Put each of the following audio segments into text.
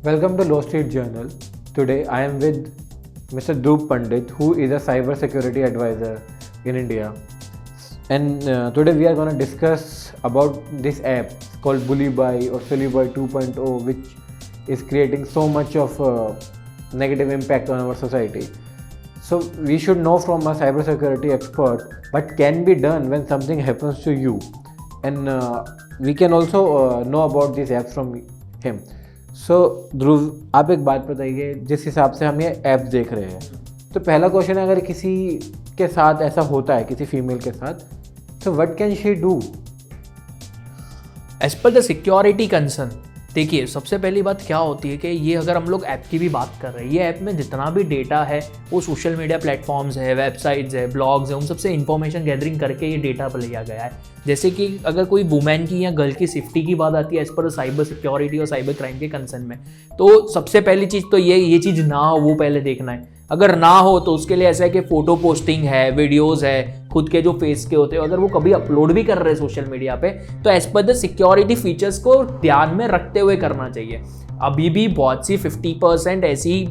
Welcome to Law Street Journal. Today I am with Mr. Dhruv Pandit, who is a cyber security advisor in India. And today we are going to discuss about this app called BullyBuy or SillyBuy 2.0, which is creating so much of negative impact on our society. So we should know from a cyber security expert what can be done when something happens to you. And we can also know about these apps from him. सो ध्रुव, आप एक बात बताइए, जिस हिसाब से हम ये app देख रहे हैं, तो पहला क्वेश्चन है, अगर किसी के साथ ऐसा होता है, किसी फीमेल के साथ, तो what can she do? As per the security concern, देखिए सबसे पहली बात क्या होती है कि ये अगर हम लोग ऐप की भी बात कर रहे हैं, ये ऐप में जितना भी डेटा है वो सोशल मीडिया प्लेटफॉर्म्स है, वेबसाइट्स है, ब्लॉग्स है, उन सबसे इंफॉर्मेशन गैदरिंग करके ये डेटा पर लिया गया है। जैसे कि अगर कोई वुमेन की या गर्ल की सेफ्टी की बात आती है एज पर साइबर सिक्योरिटी और साइबर क्राइम के कंसर्न में, तो सबसे पहली चीज़ तो ये चीज़ ना हो वो पहले देखना है। अगर ना हो तो उसके लिए ऐसा है कि फ़ोटो पोस्टिंग है, वीडियोज़ है, खुद के जो फेस के होते हैं, अगर वो कभी अपलोड भी कर रहे हैं सोशल मीडिया पे, तो as per the security features को ध्यान में रखते हुए करना चाहिए। अभी भी बहुत सी 50% ऐसी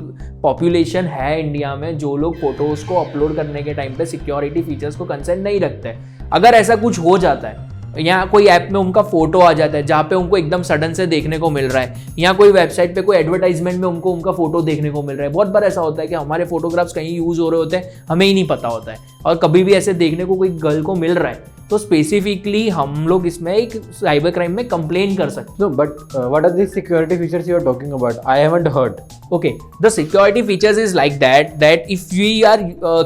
पॉपुलेशन है इंडिया में जो लोग फोटोज़ को अपलोड करने के टाइम पे सिक्योरिटी फीचर्स को कंसर्न नहीं रखते। अगर ऐसा कुछ हो जाता है या कोई ऐप में उनका फोटो आ जाता है जहाँ पे उनको एकदम सडन से देखने को मिल रहा है, या कोई वेबसाइट पे कोई एडवर्टाइजमेंट में उनको उनका फोटो देखने को मिल रहा है, बहुत बार ऐसा होता है कि हमारे फोटोग्राफ्स कहीं यूज हो रहे होते हैं, हमें ही नहीं पता होता है, और कभी भी ऐसे देखने को कोई गर्ल को मिल रहा है, तो स्पेसिफिकली हम लोग इसमें एक साइबर क्राइम में कंप्लेन कर सकते हैं। No, but what are this security features you are talking about? I haven't heard. Okay, the security features is like that if we are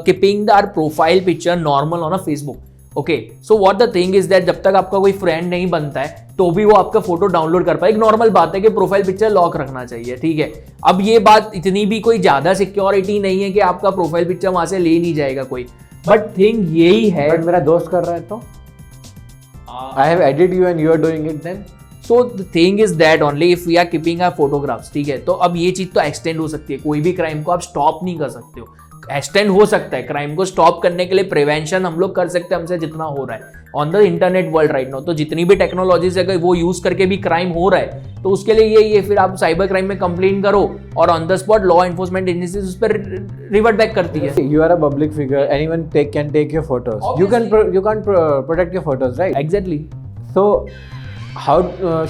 keeping our profile picture normal on a Facebook. Okay, so what the thing is that जब तक आपका कोई friend नहीं बनता है तो भी वो आपका फोटो डाउनलोड कर पाए। एक नॉर्मल बात है कि प्रोफाइल पिक्चर लॉक रखना चाहिए, ठीक है। अब ये बात इतनी भी कोई ज्यादा सिक्योरिटी नहीं है कि आपका प्रोफाइल पिक्चर वहां से ले नहीं जाएगा कोई, बट थिंग यही है। बट मेरा दोस्त कर रहा है तो I have edit you and you are doing it then. So the thing is that only if we are keeping our photographs, ठीक है। तो अब ये चीज तो एक्सटेंड हो सकती है, कोई भी क्राइम को आप स्टॉप नहीं कर सकते हो, एक्सटेंड हो सकता है। क्राइम को स्टॉप करने के लिए प्रिवेंशन हम लोग कर सकते हैं, हमसे जितना हो रहा है on the internet world right now. तो जितनी भी टेक्नोलॉजीज अगर वो यूज करके भी क्राइम हो रहा है तो उसके लिए ये फिर आप साइबर क्राइम में कंप्लेन करो और on the spot law enforcement agencies उस पर रिवर्ट बैक करती है। You are a public figure, anyone can take your photos, you can protect your photos, right? Exactly. So how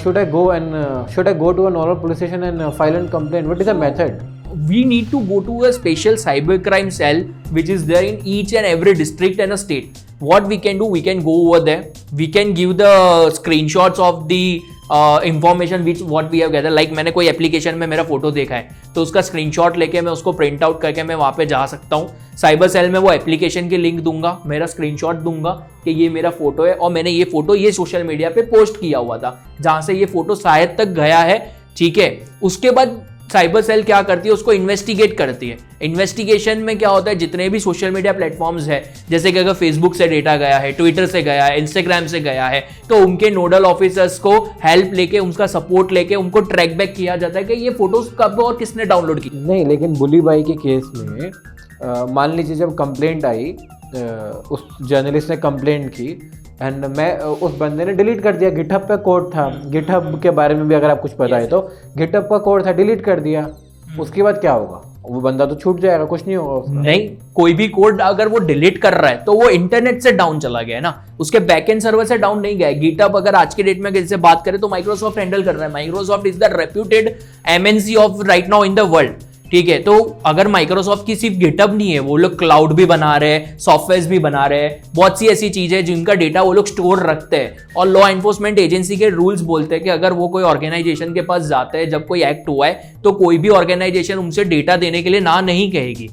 should I go and should I go to a normal police station and file a complaint? What is the method? We need to go to a special cybercrime cell which is there in each and every district and a state. What we can do, we can go over there, we can give the screenshots of the information which what we have gathered. Like मैंने कोई application में मेरा photo देखा है तो उसका screenshot लेके मैं उसको प्रिंट आउट करके मैं वहाँ पे जा सकता हूँ। साइबर सेल में वो एप्लीकेशन की लिंक दूंगा, मेरा स्क्रीनशॉट दूंगा कि ये मेरा फोटो है और मैंने ये फोटो ये सोशल मीडिया पे पोस्ट किया हुआ था जहाँ से ये फोटो शायद तक गया है, ठीक है। उसके बाद साइबर सेल क्या करती है, उसको इन्वेस्टिगेट करती है। इन्वेस्टिगेशन में क्या होता है, जितने भी सोशल मीडिया प्लेटफॉर्म्स है, जैसे कि अगर फेसबुक से डेटा गया है, ट्विटर से गया है, इंस्टाग्राम से गया है, तो उनके नोडल ऑफिसर्स को हेल्प लेके, उनका सपोर्ट लेके उनको ट्रैक बैक किया जाता है कि ये फोटोज कब और किसने डाउनलोड की। नहीं, लेकिन बुलीबाई के केस में मान लीजिए जब कंप्लेंट आई, उस जर्नलिस्ट ने कंप्लेंट की एंड मैं उस बंदे ने डिलीट कर दिया। गिटहब पे कोड था, गिटहब के बारे में भी अगर आप कुछ पता है तो गिटहब का कोड था, डिलीट कर दिया। उसके बाद क्या होगा? वो बंदा तो छूट जाएगा, कुछ नहीं होगा उसका। नहीं, कोई भी कोड अगर वो डिलीट कर रहा है तो वो इंटरनेट से डाउन चला गया है ना, उसके बैकएंड सर्वर से डाउन नहीं गया है। गिटहब अगर आज के डेट में जैसे बात करें तो माइक्रोसॉफ्ट हैंडल कर रहा है। Microsoft is the reputed MNC of right now in the world, ठीक है। तो अगर माइक्रोसॉफ्ट की सिर्फ गिटहब नहीं है, वो लोग क्लाउड भी बना रहे हैं, सॉफ्टवेयर भी बना रहे हैं, बहुत सी ऐसी चीजें जिनका डेटा वो लोग स्टोर रखते हैं। और लॉ एनफोर्समेंट एजेंसी के रूल्स बोलते हैं कि अगर वो कोई ऑर्गेनाइजेशन के पास जाते हैं, जब कोई एक्ट हुआ है, तो कोई भी ऑर्गेनाइजेशन उनसे डेटा देने के लिए ना नहीं कहेगी।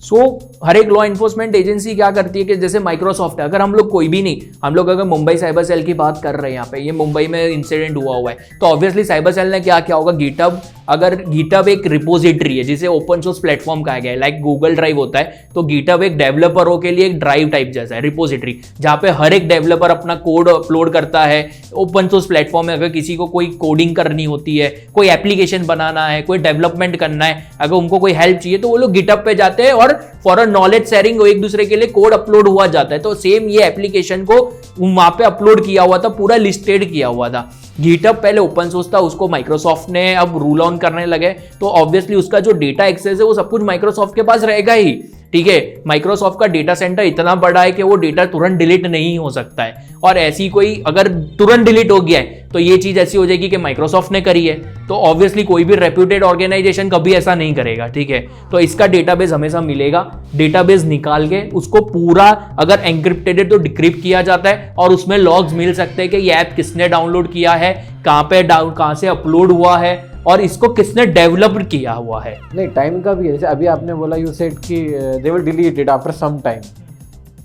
सो हर एक लॉ एनफोर्समेंट एजेंसी क्या करती है कि जैसे माइक्रोसॉफ्ट है, अगर हम लोग कोई भी नहीं, हम लोग अगर मुंबई साइबर सेल की बात कर रहे हैं, यहाँ पे ये मुंबई में इंसिडेंट हुआ है, तो ऑब्वियसली साइबर सेल ने क्या किया होगा, गिटहब, अगर गिटहब एक रिपोजिटरी है जिसे ओपन सोर्स प्लेटफॉर्म कहा गया है, लाइक गूगल ड्राइव होता है, तो गिटहब एक डेवलपरों के लिए एक ड्राइव टाइप जैसा है, रिपोजिटरी, जहाँ पे हर एक डेवलपर अपना कोड अपलोड करता है। ओपन सोर्स प्लेटफॉर्म में अगर किसी को कोई कोडिंग करनी होती है, कोई एप्लीकेशन बनाना है, कोई डेवलपमेंट करना है, अगर उनको कोई हेल्प चाहिए तो वो लोग गिटहब पे जाते हैं और फॉर अ नॉलेज शेयरिंग एक दूसरे के लिए कोड अपलोड हुआ जाता है। तो सेम ये एप्लीकेशन को वहां पे अपलोड किया हुआ था, पूरा लिस्टेड किया हुआ था। गिटहब पहले ओपन सोर्स था, उसको माइक्रोसॉफ्ट ने अब रूल ऑन करने लगे, तो ऑब्वियसली उसका जो डेटा एक्सेस है वो सब कुछ माइक्रोसॉफ्ट के पास रहेगा ही। ठीक है, माइक्रोसॉफ्ट का डेटा सेंटर इतना बड़ा है कि वो डेटा तुरंत डिलीट नहीं हो सकता है, और ऐसी कोई अगर तुरंत डिलीट हो गया है तो ये चीज ऐसी हो जाएगी कि माइक्रोसॉफ्ट ने करी है, तो ऑब्वियसली कोई भी रेप्यूटेड ऑर्गेनाइजेशन कभी ऐसा नहीं करेगा। ठीक है, तो इसका डेटाबेस हमेशा मिलेगा, डेटाबेस निकाल के उसको पूरा अगर एनक्रिप्टेड है तो डिक्रिप्ट किया जाता है, और उसमें लॉग्स मिल सकते हैं कि ये ऐप किसने डाउनलोड किया है, कहाँ से अपलोड हुआ है, और इसको किसने डेवलप किया हुआ है। नहीं, टाइम का भी है, जैसे अभी आपने बोला यू सेड कि they will delete it after some time,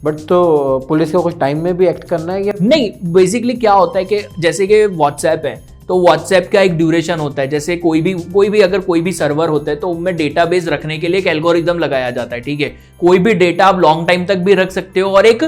but तो पुलिस को कुछ टाइम में भी एक्ट करना है या नहीं? बेसिकली क्या होता है कि जैसे कि व्हाट्सएप है, तो व्हाट्सएप का एक ड्यूरेशन होता है, जैसे कोई भी अगर कोई भी सर्वर होता है तो उनमें डेटाबेस रखने के लिए एक एल्गोरिदम लगाया जाता है। ठीक है, कोई भी डेटा आप लॉन्ग टाइम तक भी रख सकते हो और एक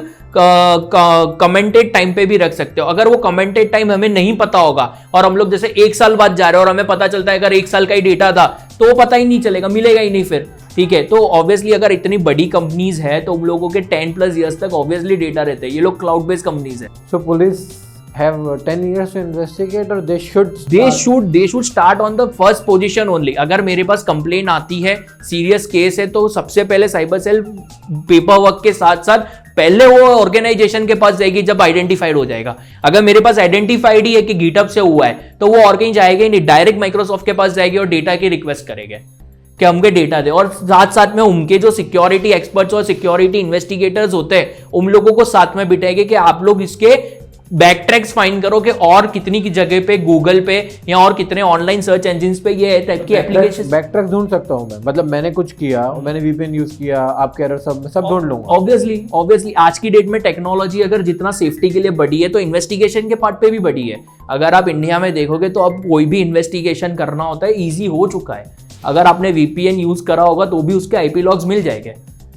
कमेंटेड टाइम पे भी रख सकते हो। अगर वो कमेंटेड टाइम हमें नहीं पता होगा और हम लोग जैसे 1 साल बाद जा रहे हैं और हमें पता चलता है अगर 1 साल का ही डेटा था, तो वो पता ही नहीं चलेगा, मिलेगा ही नहीं फिर। ठीक है, तो ऑब्वियसली अगर इतनी बड़ी कंपनीज है तो उन लोगों के 10+ ईयर्स तक ऑब्वियसली डेटा रहते हैं। ये लोग क्लाउड बेस्ड कंपनीज है। सो police have 10 years to investigate or they should start on the first position only। अगर मेरे पास कंप्लेन आती है, सीरियस केस है, तो सबसे पहले साइबर सेल पेपर वर्क के साथ साथ पहले वो ऑर्गेनाइजेशन के पास जाएगी जब आइडेंटिफाइड हो जाएगा। अगर मेरे पास आइडेंटिफाइड ही है कि गिटहब से हुआ है तो वो और कहीं जाएगा ही नहीं, डायरेक्ट माइक्रोसॉफ्ट के पास जाएगी और डेटा की रिक्वेस्ट करेंगे कि हमके डेटा दे, और साथ साथ में उनके जो सिक्योरिटी एक्सपर्ट्स और सिक्योरिटी इन्वेस्टिगेटर्स होते हैं उन लोगों को साथ में बिठाएंगे कि आप लोग इसके बैकट्रैक्स फाइंड करो कि और कितनी की जगह पे गूगल पे या और कितने ऑनलाइन सर्च इंजिन्स पे ये टाइप की एप्लीकेशन बैकट्रैक ढूंढ सकता हूं मैं, मतलब मैंने कुछ किया, मैंने वीपीएन यूज किया, आप कह रहे हो सब ढूंढ लूंगा। ऑब्वियसली आज की डेट में टेक्नोलॉजी अगर जितना सेफ्टी के लिए बढ़ी है तो इन्वेस्टिगेशन के पार्ट पे भी बढ़ी है। अगर आप इंडिया में देखोगे तो अब कोई भी इन्वेस्टिगेशन करना होता है ईजी हो चुका है। अगर आपने वीपीएन यूज करा होगा तो भी उसके आईपी लॉग्स मिल जाएंगे।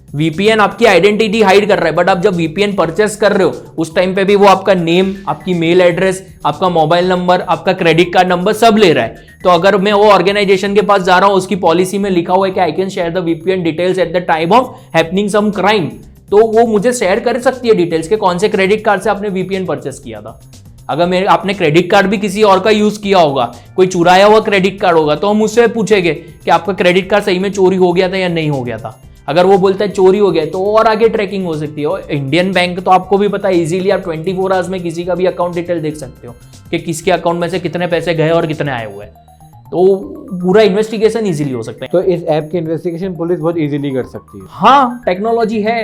वीपीएन आपकी आइडेंटिटी हाइड कर रहा है, बट आप जब वीपीएन परचेस कर रहे हो उस टाइम पे भी वो आपका नेम, आपकी मेल एड्रेस, आपका मोबाइल नंबर, आपका क्रेडिट कार्ड नंबर सब ले रहा है। तो अगर मैं वो ऑर्गेनाइजेशन के पास जा रहा हूं, उसकी पॉलिसी में लिखा हुआ है कि I can share the VPN details at the time of happening some crime, तो वो मुझे शेयर कर सकती है डिटेल्स के कौन से क्रेडिट कार्ड से आपने वीपीएन परचेस किया था। अगर आपने क्रेडिट कार्ड भी किसी और का यूज किया होगा, कोई चुराया हुआ क्रेडिट कार्ड होगा, तो हम उससे पूछेंगे कि आपका क्रेडिट कार्ड सही में चोरी हो गया था या नहीं हो गया था। अगर वो बोलता है चोरी हो गया तो और आगे ट्रैकिंग हो सकती है। और इंडियन बैंक तो आपको भी पता है, इजीली आप 24 आवर्स में किसी का भी अकाउंट डिटेल देख सकते हो कि किसके अकाउंट में से कितने पैसे गए और कितने आए हुए हैं, तो पूरा इन्वेस्टिगेशन इजीली हो सकता है। तो इस ऐप की इन्वेस्टिगेशन पुलिस बहुत इजीली कर सकती है। हाँ, टेक्नोलॉजी है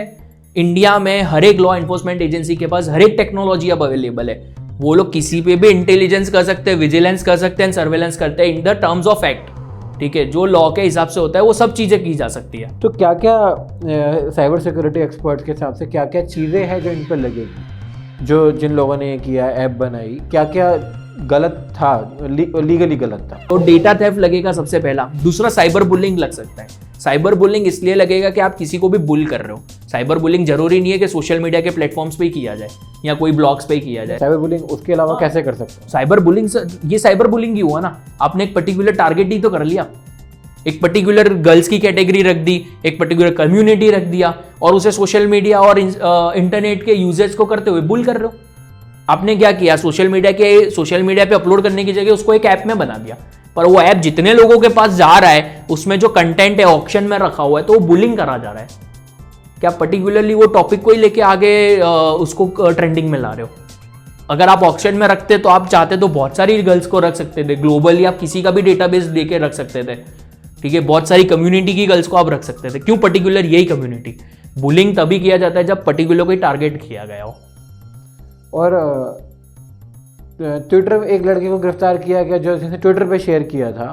इंडिया में, हर एक लॉ एनफोर्समेंट एजेंसी के पास हर एक टेक्नोलॉजी अब अवेलेबल है। वो लोग किसी पे भी इंटेलिजेंस कर सकते हैं, विजिलेंस कर सकते हैं, सर्वेलेंस करते हैं in the terms of act. ठीक है, जो लॉ के हिसाब से होता है वो सब चीजें की जा सकती है। तो क्या क्या साइबर सिक्योरिटी एक्सपर्ट्स के हिसाब से क्या क्या चीज़ें हैं जो इन पर लगेगी, जो जिन लोगों ने ये किया, ऐप बनाई, क्या क्या गलत था, लीगली गलत था? तो डेटा थेफ्ट लगेगा सबसे पहला। दूसरा साइबर बुलिंग लग सकता है। साइबर बुलिंग इसलिए लगेगा कि आप किसी को भी बुल कर रहे हो। साइबर बुलिंग जरूरी नहीं है कि सोशल मीडिया के प्लेटफॉर्म्स पे ही किया जाए या कोई ब्लॉग्स पे ही किया जाए। साइबर बुलिंग उसके अलावा कैसे कर सकते हैं? साइबर बुलिंग, ये साइबर बुलिंग ही हुआ ना, आपने एक पर्टिकुलर टारगेट ही तो कर लिया, एक पर्टिकुलर गर्ल्स की कैटेगरी रख दी, एक पर्टिकुलर कम्युनिटी रख दिया, और उसे सोशल मीडिया और इंटरनेट के यूजर्स को करते हुए बुल कर रहे हो। आपने क्या किया, सोशल मीडिया पे अपलोड करने की जगह उसको एक ऐप में बना दिया, पर वो ऐप जितने लोगों के पास जा रहा है उसमें जो कंटेंट है ऑप्शन में रखा हुआ है तो वो बुलिंग करा जा रहा है। क्या पर्टिकुलरली वो टॉपिक को ही लेके आगे उसको ट्रेंडिंग में ला रहे हो? अगर आप ऑप्शन में रखते तो आप चाहते तो बहुत सारी गर्ल्स को रख सकते थे, ग्लोबली आप किसी का भी डेटाबेस देके रख सकते थे। ठीक है, बहुत सारी कम्युनिटी की गर्ल्स को आप रख सकते थे। क्यों पर्टिकुलर यही कम्युनिटी? बुलिंग तभी किया जाता है जब पर्टिकुलर कोई टारगेट किया गया हो। और ट्विटर में एक लड़के को गिरफ्तार किया गया जो जिसने ट्विटर पे शेयर किया था,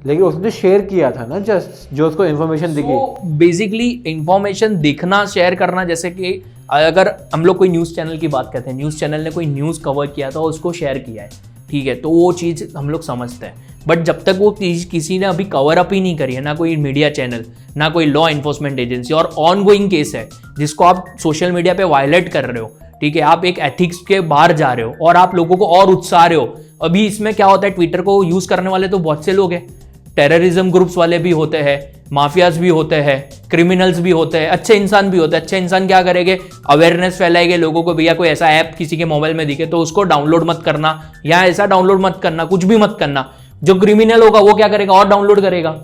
लेकिन उसने शेयर किया था ना जस्ट जो उसको इन्फॉर्मेशन दिखी। बेसिकली इंफॉर्मेशन दिखना, शेयर करना, जैसे कि अगर हम लोग कोई न्यूज़ चैनल की बात करते हैं, न्यूज़ चैनल ने कोई न्यूज़ कवर किया था उसको शेयर किया है, ठीक है, तो वो चीज़ हम लोग समझते हैं। बट जब तक वो किसी ने अभी कवर अप ही नहीं करी है, ना कोई मीडिया चैनल, ना कोई लॉ एनफोर्समेंट एजेंसी, और ऑन गोइंग केस है जिसको आप सोशल मीडिया पे वायलेट कर रहे हो, ठीक है, आप एक एथिक्स के बाहर जा रहे हो और आप लोगों को और उत्साह रहे हो। अभी इसमें क्या होता है, ट्विटर को यूज करने वाले तो बहुत से लोग हैं, टेररिज्म ग्रुप्स वाले भी होते हैं, माफियाज भी होते हैं, क्रिमिनल्स भी होते हैं, अच्छे इंसान भी होते हैं। अच्छे इंसान क्या करेंगे, अवेयरनेस फैलाएंगे लोगों को, भैया कोई ऐसा ऐप किसी के मोबाइल में दिखे तो उसको डाउनलोड मत करना, या ऐसा डाउनलोड मत करना, कुछ भी मत करना। जो क्रिमिनल होगा वो क्या करेगा, और डाउनलोड करेगा।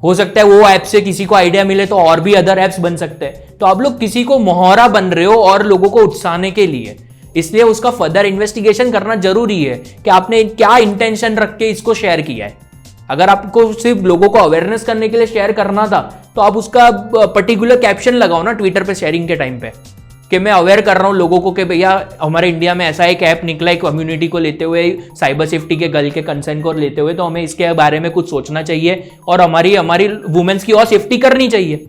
हो सकता है वो ऐप से किसी को आइडिया मिले तो और भी अदर ऐप्स बन सकते हैं। तो आप लोग किसी को मोहरा बन रहे हो और लोगों को उकसाने के लिए, इसलिए उसका फर्दर इन्वेस्टिगेशन करना जरूरी है कि आपने क्या इंटेंशन रख के इसको शेयर किया है। अगर आपको सिर्फ लोगों को अवेयरनेस करने के लिए शेयर करना था तो आप उसका पर्टिकुलर कैप्शन लगाओ ना ट्विटर पे शेयरिंग के टाइम पे, कि मैं अवेयर कर रहा हूं लोगों को कि भैया हमारे इंडिया में ऐसा एक ऐप निकला है कम्युनिटी को लेते हुए, साइबर सेफ्टी के गर्ल के कंसर्न को लेते हुए, तो हमें इसके बारे में कुछ सोचना चाहिए और हमारी वुमेन्स की और सेफ्टी करनी चाहिए।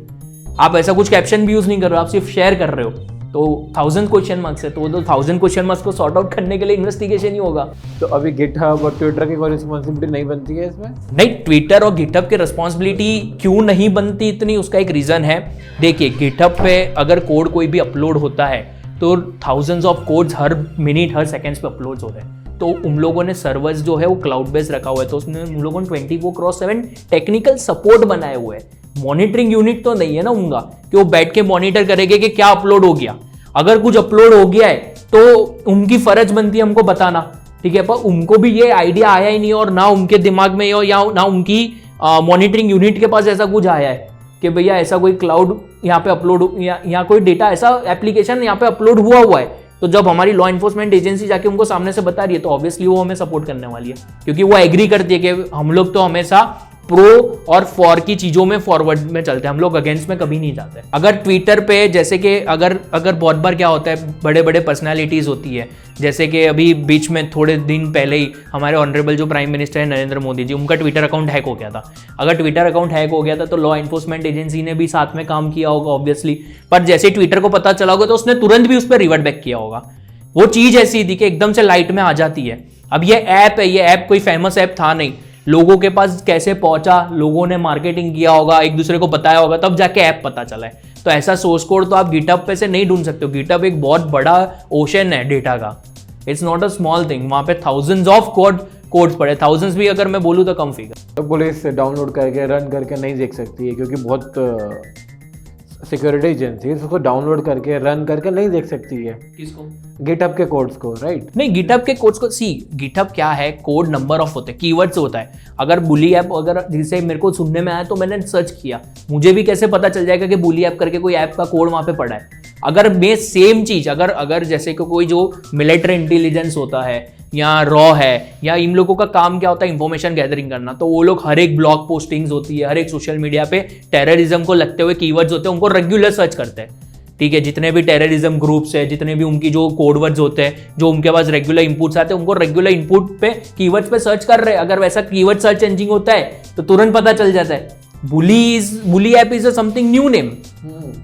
आप ऐसा कुछ कैप्शन भी यूज नहीं कर रहे हो, आप सिर्फ शेयर कर रहे हो। तो 1000 क्वेश्चन मार्क्स है, तो 1000 क्वेश्चन मार्क्स को सॉर्ट आउट करने के लिए इन्वेस्टिगेशन ही होगा। तो अभी गिटहब और ट्विटर की कोई रिस्पॉन्सिबिलिटी नहीं बनती है इसमें? नहीं, ट्विटर और गिटहब की रिस्पॉन्सिबिलिटी क्यों नहीं बनती इतनी, उसका एक रीजन है। देखिए, गिटहब पे अगर कोड कोई भी अपलोड होता है तो thousands of codes her minute her seconds पे अपलोड हो रहे हैं। तो उन लोगों ने सर्वर्स जो है वो क्लाउड बेस्ड रखा हुआ है, तो उसने उन लोगों ने 24/7 टेक्निकल सपोर्ट बनाए हुए हैं। मॉनिटरिंग यूनिट तो नहीं है ना उनका कि वो बैठ के मॉनिटर करेंगे कि क्या अपलोड हो गया। अगर कुछ अपलोड हो गया है तो उनकी फर्ज बनती है हमको बताना, ठीक है। पर उनको भी ये आइडिया आया ही नहीं, और ना उनके दिमाग में या ना उनकी मॉनिटरिंग यूनिट के पास ऐसा कुछ आया है कि भैया ऐसा कोई क्लाउड यहाँ पे अपलोड या कोई डेटा ऐसा एप्लीकेशन यहाँ पे अपलोड हुआ है। तो जब हमारी लॉ एनफोर्समेंट एजेंसी जाके उनको सामने से बता रही है तो ऑब्वियसली वो हमें सपोर्ट करने वाली है, क्योंकि वो एग्री करती है कि हम लोग तो हमेशा प्रो और फॉर की चीजों में फॉरवर्ड में चलते हैं, हम लोग अगेंस्ट में कभी नहीं जाते। अगर ट्विटर पे जैसे कि अगर बहुत बार क्या होता है, बड़े बड़े पर्सनालिटीज होती है, जैसे कि अभी बीच में थोड़े दिन पहले ही हमारे ऑनरेबल जो प्राइम मिनिस्टर है नरेंद्र मोदी जी, उनका ट्विटर अकाउंट हैक हो गया था। अगर ट्विटर अकाउंट हैक हो गया था तो लॉ एनफोर्समेंट एजेंसी ने भी साथ में काम किया होगा ऑब्वियसली, पर जैसे ट्विटर को पता चला होगा तो उसने तुरंत भी उस पर रिवर्ट बैक किया होगा। वो चीज ऐसी थी कि एकदम से लाइट में आ जाती है। अब ये ऐप है, ये ऐप कोई फेमस ऐप था नहीं, लोगों के पास कैसे पहुंचा, लोगों ने मार्केटिंग किया होगा, एक दूसरे को बताया होगा, तब जाके ऐप पता चला है। तो ऐसा सोर्स कोड तो आप गिटहब पे से नहीं ढूंढ सकते हो। गिटहब एक बहुत बड़ा ओशन है डेटा का, it's not a small thing. वहां पे थाउजेंड्स ऑफ कोड्स पड़े, थाउजेंड्स भी अगर मैं बोलूँ तो कम फिगर। तो पुलिस डाउनलोड करके रन करके नहीं देख सकती है, क्योंकि बहुत सिक्योरिटी एजेंसी उसको डाउनलोड करके रन करके नहीं देख सकती है। किसको? गिटहब के कोड्स को, राइट? नहीं, गिटहब के कोड्स को गिटहब क्या है, कोड नंबर ऑफ होते हैं, कीवर्ड्स होता है। अगर बुली ऐप अगर जिसे मेरे को सुनने में आया तो मैंने सर्च किया, मुझे भी कैसे पता चल जाएगा कि बुली ऐप करके कोई ऐप का कोड वहां पे पड़ा है। अगर मैं सेम चीज अगर जैसे कि कोई जो मिलिट्री इंटेलिजेंस होता है या रॉ है, या इन लोगों का काम क्या होता है इंफॉर्मेशन गैदरिंग करना, तो वो लोग हर एक ब्लॉग पोस्टिंग्स होती है, हर एक सोशल मीडिया पे टेररिज्म को लगते हुए कीवर्ड्स होते हैं, उनको रेगुलर सर्च करते हैं, ठीक है। जितने भी टेररिज्म ग्रुप्स है, जितने भी उनकी जो कोडवर्ड्स होते हैं, जो उनके पास रेगुलर इनपुट्स आते हैं, उनको रेगुलर इनपुट पे कीवर्ड्स पे सर्च कर रहे हैं। अगर वैसा कीवर्ड सर्च इंजन होता है तो तुरंत पता चल जाता है। Bully app is something new name.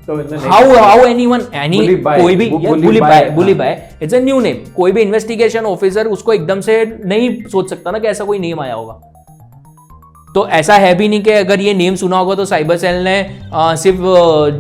How anyone कोई भी bully by it's a new name. कोई भी इन्वेस्टिगेशन ऑफिसर उसको एकदम से नहीं सोच सकता ना कि ऐसा कोई नेम आया होगा। तो ऐसा है भी नहीं कि अगर ये नेम सुना होगा तो साइबर सेल ने सिर्फ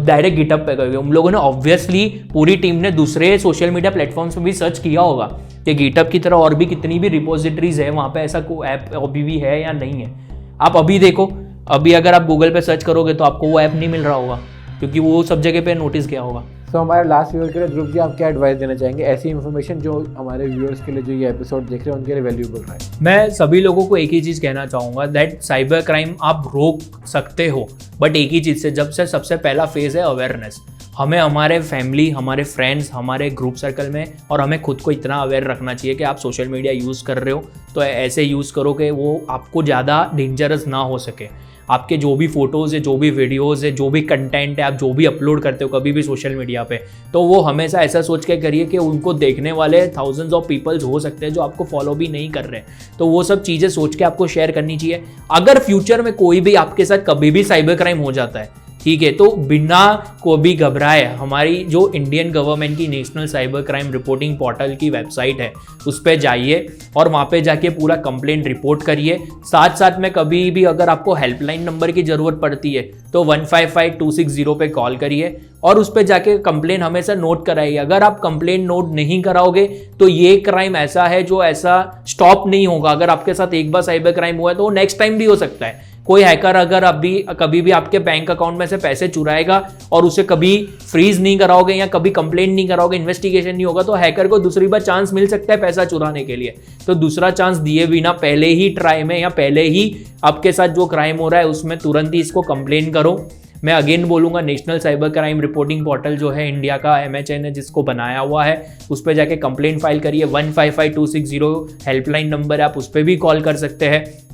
डायरेक्ट गिटहब पे कर दिया। उन लोगों ने ऑब्वियसली पूरी टीम ने दूसरे सोशल मीडिया प्लेटफॉर्म्स पे भी सर्च किया होगा कि गिटहब की तरह और भी कितनी भी रिपोजिटरीज है वहाँ पे ऐसा कोई ऐप अभी भी है या नहीं है। आप अभी देखो, अभी अगर आप गूगल पे सर्च करोगे तो आपको वो ऐप नहीं मिल रहा होगा, क्योंकि वो सब जगह पे नोटिस किया होगा। तो हमारे लास्ट व्यूअर के लिए ध्रुव जी आप क्या एडवाइस देना चाहेंगे, ऐसी इन्फॉर्मेशन जो हमारे व्यूअर्स के लिए जो ये एपिसोड देख रहे हैं उनके लिए वैल्यूएबल रहा है? मैं सभी लोगों को एक ही चीज़ कहना चाहूँगा दैट साइबर क्राइम आप रोक सकते हो, बट एक ही चीज़ से, जब से सबसे पहला फेज़ है अवेयरनेस। हमें हमारे फैमिली, हमारे फ्रेंड्स, हमारे ग्रुप सर्कल में और हमें खुद को इतना अवेयर रखना चाहिए कि आप सोशल मीडिया यूज़ कर रहे हो तो ऐसे यूज़ करो कि वो आपको ज़्यादा डेंजरस ना हो सके। आपके जो भी फोटोज़ है, जो भी वीडियोज़ है, जो भी कंटेंट है, आप जो भी अपलोड करते हो कभी भी सोशल मीडिया पे, तो वो हमेशा ऐसा सोच के करिए कि उनको देखने वाले थाउजेंड्स ऑफ पीपल्स हो सकते हैं जो आपको फॉलो भी नहीं कर रहे। तो वो सब चीज़ें सोच के आपको शेयर करनी चाहिए। अगर फ्यूचर में कोई भी आपके साथ कभी भी साइबर क्राइम हो जाता है, ठीक है, तो बिना को भी घबराए हमारी जो इंडियन गवर्नमेंट की national cyber crime reporting portal की वेबसाइट है उस पर जाइए और वहाँ पे जाके पूरा कंप्लेंट रिपोर्ट करिए। साथ साथ में कभी भी अगर आपको हेल्पलाइन नंबर की ज़रूरत पड़ती है तो 155260 पे कॉल करिए और उस पर जाके कंप्लेन हमेशा नोट कराइए। अगर आप कंप्लेन नोट नहीं कराओगे तो ये क्राइम ऐसा है जो ऐसा स्टॉप नहीं होगा। अगर आपके साथ एक बार साइबर क्राइम हुआ है तो वो नेक्स्ट टाइम भी हो सकता है। कोई हैकर अगर अभी कभी भी आपके बैंक अकाउंट में से पैसे चुराएगा और उसे कभी फ्रीज नहीं कराओगे या कभी कंप्लेंट नहीं कराओगे, इन्वेस्टिगेशन नहीं होगा, तो हैकर को दूसरी बार चांस मिल सकता है पैसा चुराने के लिए। तो दूसरा चांस दिए बिना पहले ही ट्राई में या पहले ही आपके साथ जो क्राइम हो रहा है उसमें तुरंत ही इसको कंप्लेन करो। मैं अगेन बोलूंगा, national cyber crime reporting portal जो है इंडिया का, MHA ने जिसको बनाया हुआ है, उस पर जाके कंप्लेंट फाइल करिए। 155260 हेल्पलाइन नंबर है, आप उस पर भी कॉल कर सकते हैं।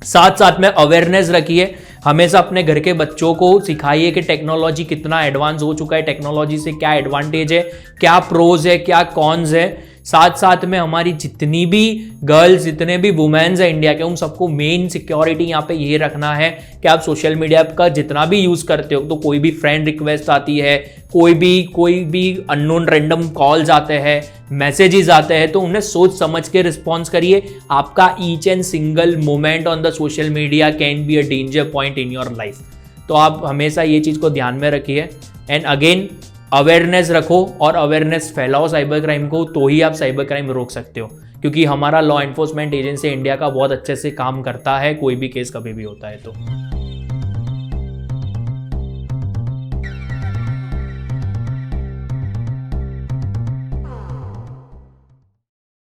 साथ साथ में अवेयरनेस रखिए, हमेशा अपने घर के बच्चों को सिखाइए कि टेक्नोलॉजी कितना एडवांस हो चुका है, टेक्नोलॉजी से क्या एडवांटेज है, क्या प्रोज है, क्या कॉन्स है। साथ साथ में हमारी जितनी भी गर्ल्स, जितने भी वुमेन्स हैं इंडिया के, उन सबको मेन सिक्योरिटी यहाँ पे ये रखना है कि आप सोशल मीडिया का जितना भी यूज़ करते हो, तो कोई भी फ्रेंड रिक्वेस्ट आती है, कोई भी अननोन रैंडम कॉल्स आते हैं, मैसेजेस आते हैं, तो उन्हें सोच समझ के रिस्पॉन्स करिए। आपका each and single moment on the social media can be a danger point in your life. तो आप हमेशा ये चीज़ को ध्यान में रखिए। एंड अगेन अवेयरनेस रखो और अवेयरनेस फैलाओ साइबर क्राइम को, तो ही आप साइबर क्राइम रोक सकते हो। क्योंकि हमारा लॉ एनफोर्समेंट एजेंसी इंडिया का बहुत अच्छे से काम करता है, कोई भी केस कभी भी होता है तो।